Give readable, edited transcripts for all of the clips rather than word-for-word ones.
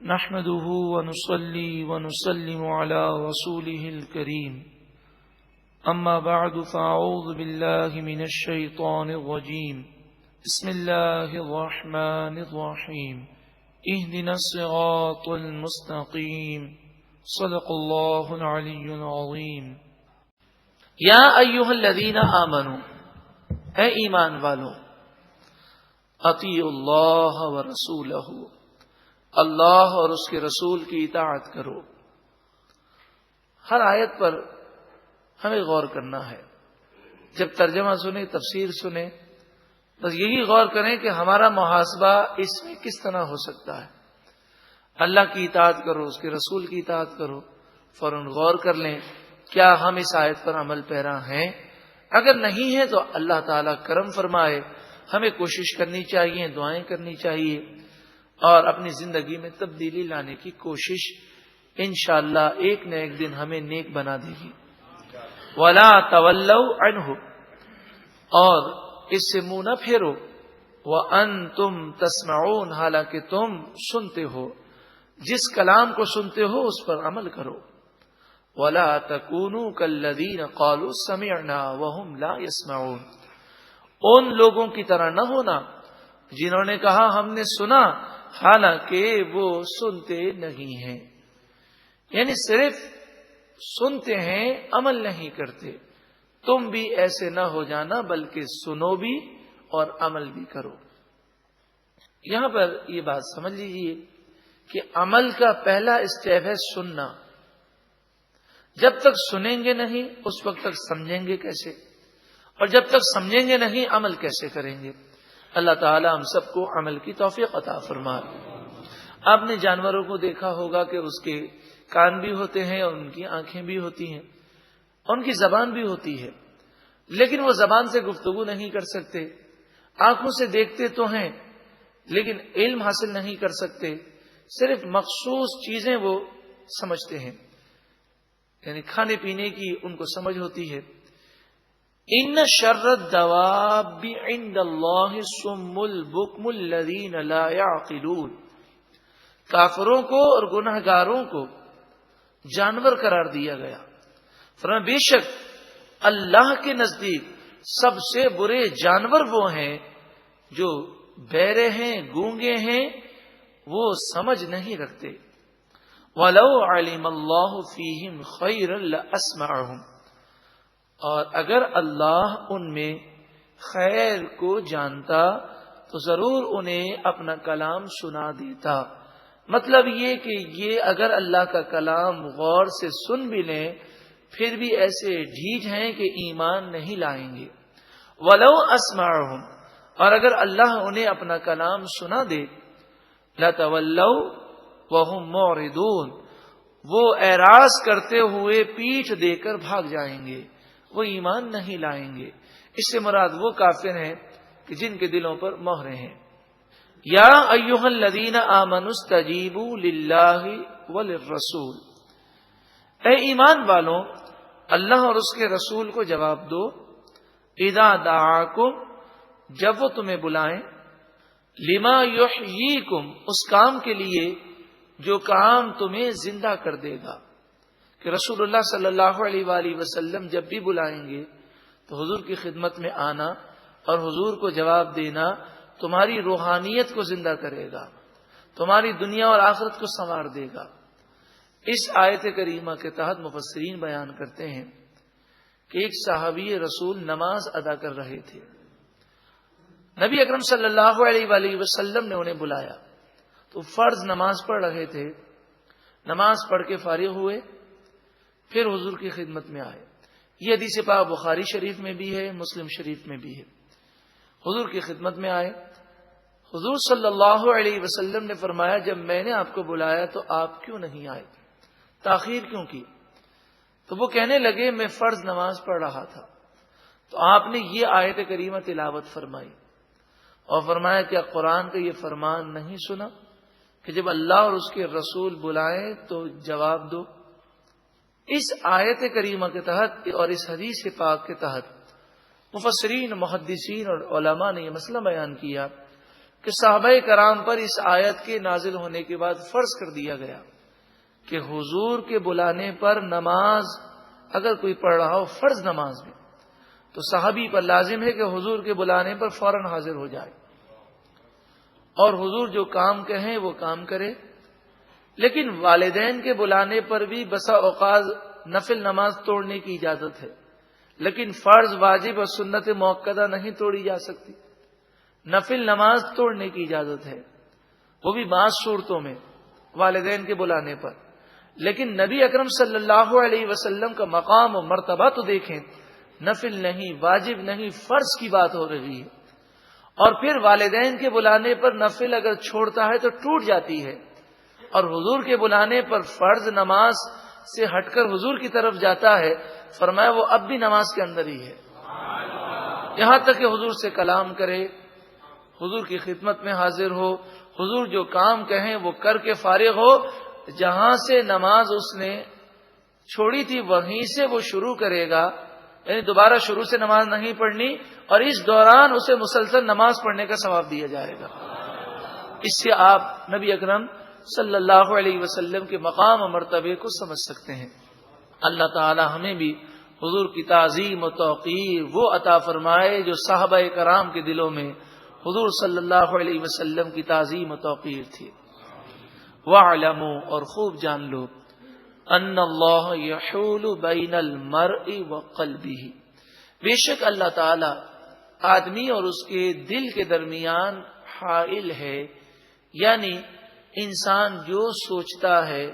نحمده ونصلي ونسلم على رسوله الكريم أما بعد فأعوذ بالله من الشيطان الرجيم بسم الله الرحمن الرحيم اهدنا الصراط المستقيم صدق الله العلي العظيم یا ایھا الذین آمنوا، اے ایمان والو، اطیعوا اللہ ورسولہ، اللہ اور اس کے رسول کی اطاعت کرو۔ ہر آیت پر ہمیں غور کرنا ہے۔ جب ترجمہ سنیں، تفسیر سنیں، بس یہی غور کریں کہ ہمارا محاسبہ اس میں کس طرح ہو سکتا ہے۔ اللہ کی اطاعت کرو، اس کے رسول کی اطاعت کرو، فوراً غور کر لیں کیا ہم اس آیت پر عمل پیرا ہیں۔ اگر نہیں ہے تو اللہ تعالیٰ کرم فرمائے، ہمیں کوشش کرنی چاہیے، دعائیں کرنی چاہیے اور اپنی زندگی میں تبدیلی لانے کی کوشش انشاءاللہ ایک نہ ایک دن ہمیں نیک بنا دے گی۔ وَلَا تَوَلَّوْا عَنْهُ، اور اس سے منہ نہ پھیرو، وَأَنْتُمْ تَسْمَعُونَ، حالانکہ تم سنتے ہو، جس کلام کو سنتے ہو اس پر عمل کرو۔ وَلَا تَكُونُوا كَالَّذِينَ قَالُوا سَمِعْنَا وَهُمْ لَا يَسْمَعُونَ، ان لوگوں کی طرح نہ ہونا جنہوں نے کہا ہم نے سنا حالانکہ وہ سنتے نہیں ہیں، یعنی صرف سنتے ہیں، عمل نہیں کرتے۔ تم بھی ایسے نہ ہو جانا، بلکہ سنو بھی اور عمل بھی کرو۔ یہاں پر یہ بات سمجھ لیجئے کہ عمل کا پہلا اسٹیپ ہے سننا۔ جب تک سنیں گے نہیں اس وقت تک سمجھیں گے کیسے، اور جب تک سمجھیں گے نہیں عمل کیسے کریں گے۔ اللہ تعالی ہم سب کو عمل کی توفیق عطا فرمائے۔ آپ نے جانوروں کو دیکھا ہوگا کہ اس کے کان بھی ہوتے ہیں اور ان کی آنکھیں بھی ہوتی ہیں، ان کی زبان بھی ہوتی ہے، لیکن وہ زبان سے گفتگو نہیں کر سکتے۔ آنکھوں سے دیکھتے تو ہیں لیکن علم حاصل نہیں کر سکتے، صرف مخصوص چیزیں وہ سمجھتے ہیں، یعنی کھانے پینے کی ان کو سمجھ ہوتی ہے۔ ان شر الدواب عند اللہ الصم البکم الذین لا یعقلون، کافروں کو اور گنہگاروں کو جانور قرار دیا گیا۔ فرمایا بے شک اللہ کے نزدیک سب سے برے جانور وہ ہیں جو بہرے ہیں، گونگے ہیں، وہ سمجھ نہیں رکھتے۔ وَلَوْ عَلِمَ اللَّهُ فِيهِمْ خَيْرًا لَأَسْمَعَهُمْ، اور اگر اللہ ان میں خیر کو جانتا تو ضرور انہیں اپنا کلام سنا دیتا۔ مطلب یہ کہ یہ اگر اللہ کا کلام غور سے سن بھی لیں پھر بھی ایسے ڈھیٹ ہیں کہ ایمان نہیں لائیں گے۔ وَلَوْ أَسْمَعَهُمْ، اور اگر اللہ انہیں اپنا کلام سنا دے، لَتَوَلَّوْا وَهُمْ مُعْرِضُونَ، وہ اعراض کرتے ہوئے پیٹھ دے کر بھاگ جائیں گے، وہ ایمان نہیں لائیں گے۔ اس سے مراد وہ کافر ہیں کہ جن کے دلوں پر مہریں ہیں۔ یا ایھا الذین آمنوا استجیبوا للہ وللرسول، اے ایمان والوں، اللہ اور اس کے رسول کو جواب دو۔ اذا دعاکم، جب وہ تمہیں بلائیں، لما یحییکم، اس کام کے لیے جو کام تمہیں زندہ کر دے گا۔ کہ رسول اللہ صلی اللہ علیہ وآلہ وسلم جب بھی بلائیں گے تو حضور کی خدمت میں آنا اور حضور کو جواب دینا تمہاری روحانیت کو زندہ کرے گا، تمہاری دنیا اور آخرت کو سنوار دے گا۔ اس آیت کریمہ کے تحت مفسرین بیان کرتے ہیں کہ ایک صحابی رسول نماز ادا کر رہے تھے، نبی اکرم صلی اللہ علیہ وآلہ وسلم نے انہیں بلایا تو فرض نماز پڑھ رہے تھے۔ نماز پڑھ کے فارغ ہوئے، پھر حضور کی خدمت میں آئے۔ یہ حدیث پاک بخاری شریف میں بھی ہے، مسلم شریف میں بھی ہے۔ حضور کی خدمت میں آئے، حضور صلی اللہ علیہ وسلم نے فرمایا جب میں نے آپ کو بلایا تو آپ کیوں نہیں آئے، تاخیر کیوں کی؟ تو وہ کہنے لگے میں فرض نماز پڑھ رہا تھا۔ تو آپ نے یہ آیت کریمہ تلاوت فرمائی اور فرمایا کیا قرآن کا یہ فرمان نہیں سنا کہ جب اللہ اور اس کے رسول بلائیں تو جواب دو۔ اس آیت کریمہ کے تحت اور اس حدیث پاک کے تحت مفسرین، محدثین اور علماء نے یہ مسئلہ بیان کیا کہ صحابہ کرام پر اس آیت کے نازل ہونے کے بعد فرض کر دیا گیا کہ حضور کے بلانے پر نماز اگر کوئی پڑھ رہا ہو، فرض نماز میں، تو صحابی پر لازم ہے کہ حضور کے بلانے پر فوراً حاضر ہو جائے اور حضور جو کام کہیں وہ کام کرے۔ لیکن والدین کے بلانے پر بھی بسا اوقات نفل نماز توڑنے کی اجازت ہے، لیکن فرض، واجب اور سنت موقدہ نہیں توڑی جا سکتی۔ نفل نماز توڑنے کی اجازت ہے، وہ بھی بعض صورتوں میں والدین کے بلانے پر۔ لیکن نبی اکرم صلی اللہ علیہ وسلم کا مقام و مرتبہ تو دیکھیں، نفل نہیں، واجب نہیں، فرض کی بات ہو رہی ہے۔ اور پھر والدین کے بلانے پر نفل اگر چھوڑتا ہے تو ٹوٹ جاتی ہے، اور حضور کے بلانے پر فرض نماز سے ہٹ کر حضور کی طرف جاتا ہے، فرمایا وہ اب بھی نماز کے اندر ہی ہے، یہاں تک کہ حضور سے کلام کرے، حضور کی خدمت میں حاضر ہو، حضور جو کام کہیں وہ کر کے فارغ ہو، جہاں سے نماز اس نے چھوڑی تھی وہیں سے وہ شروع کرے گا، یعنی دوبارہ شروع سے نماز نہیں پڑھنی، اور اس دوران اسے مسلسل نماز پڑھنے کا ثواب دیا جائے گا۔ اس سے آپ نبی اکرم صلی اللہ علیہ وسلم کے مقام و مرتبے کو سمجھ سکتے ہیں۔ اللہ تعالی ہمیں بھی حضور کی تعظیم و توقیر وہ عطا فرمائے جو صحابہ کرام کے دلوں میں حضور صلی اللہ علیہ وسلم کی تعظیم و توقیر تھی۔ وَاعْلَمُوا، اور خوب جان لو، ان اللہ یحول بین المرء وقلبہ، بے شک اللہ تعالی آدمی اور اس کے دل کے درمیان حائل ہے، یعنی انسان جو سوچتا ہے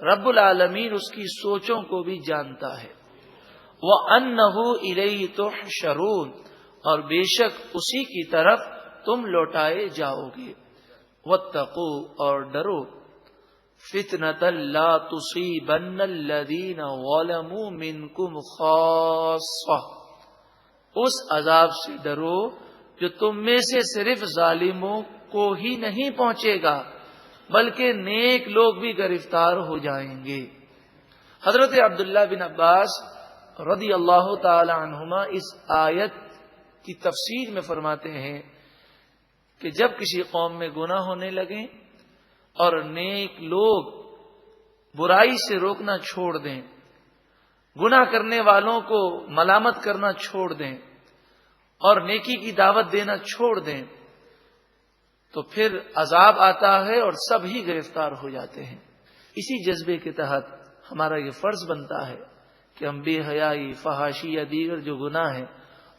رب العالمین اس کی سوچوں کو بھی جانتا ہے۔ وَأَنَّهُ إِلَيْهِ تُحْشَرُونَ، اور بے شک اسی کی طرف تم لوٹائے جاؤ گے۔ وَاتَّقُوا، اور ڈرو، فِتْنَةً لَا تُصِيبَنَّ الَّذِينَ ظَلَمُوا مِنْكُمْ خَاصَّةً، اس عذاب سے ڈرو جو تم میں سے صرف ظالموں کو ہی نہیں پہنچے گا بلکہ نیک لوگ بھی گرفتار ہو جائیں گے۔ حضرت عبداللہ بن عباس رضی اللہ تعالی عنہما اس آیت کی تفسیر میں فرماتے ہیں کہ جب کسی قوم میں گناہ ہونے لگیں اور نیک لوگ برائی سے روکنا چھوڑ دیں، گناہ کرنے والوں کو ملامت کرنا چھوڑ دیں اور نیکی کی دعوت دینا چھوڑ دیں، تو پھر عذاب آتا ہے اور سب ہی گرفتار ہو جاتے ہیں۔ اسی جذبے کے تحت ہمارا یہ فرض بنتا ہے کہ ہم بے حیائی، فحاشی یا دیگر جو گناہ ہیں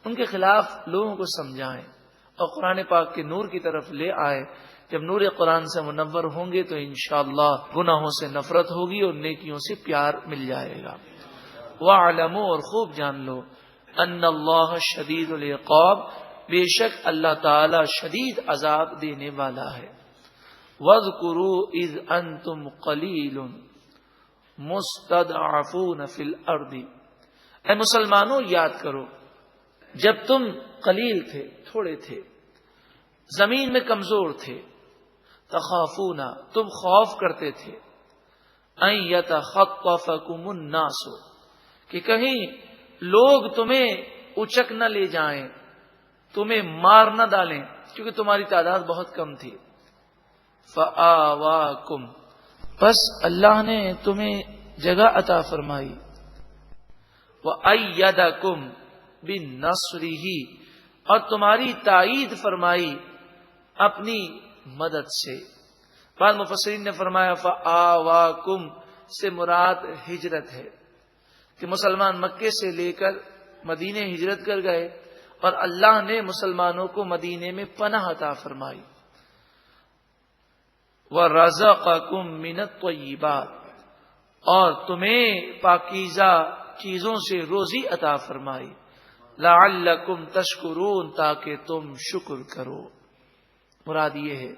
ان کے خلاف لوگوں کو سمجھائیں اور قرآن پاک کے نور کی طرف لے آئے۔ جب نور قرآن سے منور ہوں گے تو انشاءاللہ گناہوں سے نفرت ہوگی اور نیکیوں سے پیار مل جائے گا۔ وَاعْلَمُوا، اور خوب جان لو، ان اللہ شدید العقاب، بے شک اللہ تعالی شدید عذاب دینے والا ہے۔ وَاذْكُرُوا اِذْ أَنْتُمْ قَلِيلٌ مُسْتَضْعَفُونَ فِي الْأَرْضِ، اے مسلمانوں یاد کرو جب تم قلیل تھے، تھوڑے تھے، زمین میں کمزور تھے، تخافون، تم خوف کرتے تھے، ان یتخطفکم الناس، کہ کہیں لوگ تمہیں اچک نہ لے جائیں، تمہیں مار نہ ڈالیں، کیونکہ تمہاری تعداد بہت کم تھی۔ فآواکم، بس اللہ نے تمہیں جگہ عطا فرمائی۔ وأیدکم بنصرہ، اور تمہاری تائید فرمائی اپنی مدد سے۔ بعض مفسرین نے فرمایا فآواکم سے مراد ہجرت ہے، کہ مسلمان مکے سے لے کر مدینے ہجرت کر گئے اور اللہ نے مسلمانوں کو مدینے میں پناہ عطا فرمائی۔ وَرَزَقَكُم مِّنَ الطَّيِّبَاتِ، اور تمہیں پاکیزہ چیزوں سے روزی عطا فرمائی۔ لَعَلَّكُمْ تَشْكُرُونَ، تاکہ تم شکر کرو۔ مراد یہ ہے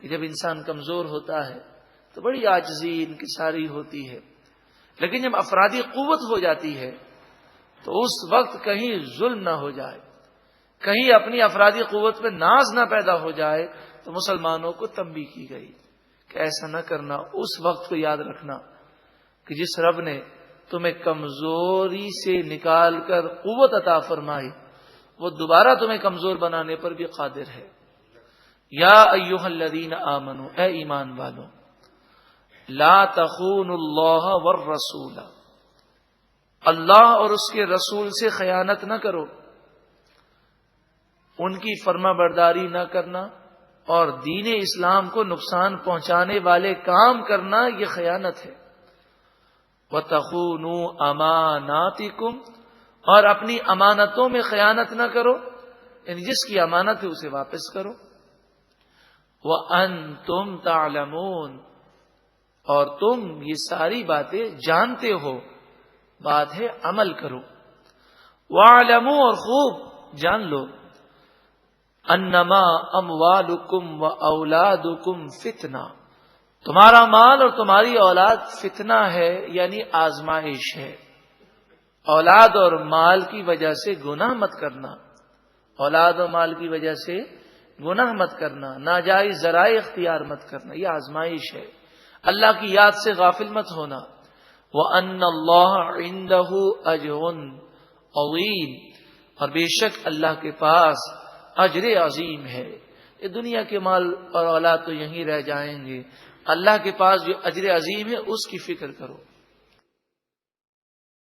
کہ جب انسان کمزور ہوتا ہے تو بڑی عاجزی انکساری ہوتی ہے، لیکن جب افرادی قوت ہو جاتی ہے تو اس وقت کہیں ظلم نہ ہو جائے، کہیں اپنی افرادی قوت پہ ناز نہ پیدا ہو جائے، تو مسلمانوں کو تنبیہ کی گئی کہ ایسا نہ کرنا۔ اس وقت کو یاد رکھنا کہ جس رب نے تمہیں کمزوری سے نکال کر قوت عطا فرمائی، وہ دوبارہ تمہیں کمزور بنانے پر بھی قادر ہے۔ یا ایھا الذین آمنوا، اے ایمان والو، لا تخونوا اللہ والرسول، اللہ اور اس کے رسول سے خیانت نہ کرو، ان کی فرما برداری نہ کرنا اور دین اسلام کو نقصان پہنچانے والے کام کرنا یہ خیانت ہے۔ وَتَخُونُوا أَمَانَاتِكُمْ، اور اپنی امانتوں میں خیانت نہ کرو، یعنی جس کی امانت ہے اسے واپس کرو۔ وَأَنْتُمْ تَعْلَمُونَ، اور تم یہ ساری باتیں جانتے ہو، بات ہے عمل کرو۔ وَاعْلَمُوا، اور خوب جان لو، انما اموالکم و اولادکم فتنہ، تمہارا مال اور تمہاری اولاد فتنہ ہے، یعنی آزمائش ہے۔ اولاد اور مال کی وجہ سے گناہ مت کرنا، اولاد اور مال کی وجہ سے گناہ مت کرنا، ناجائز ذرائع اختیار مت کرنا، یہ آزمائش ہے۔ اللہ کی یاد سے غافل مت ہونا۔ وَأَنَّ اللَّهَ عِندَهُ أَجْرٌ عَظِيمٌ، اور بے شک اللہ کے پاس اجر عظیم ہے۔ یہ دنیا کے مال اور اولاد تو یہیں رہ جائیں گے، اللہ کے پاس جو اجر عظیم ہے اس کی فکر کرو۔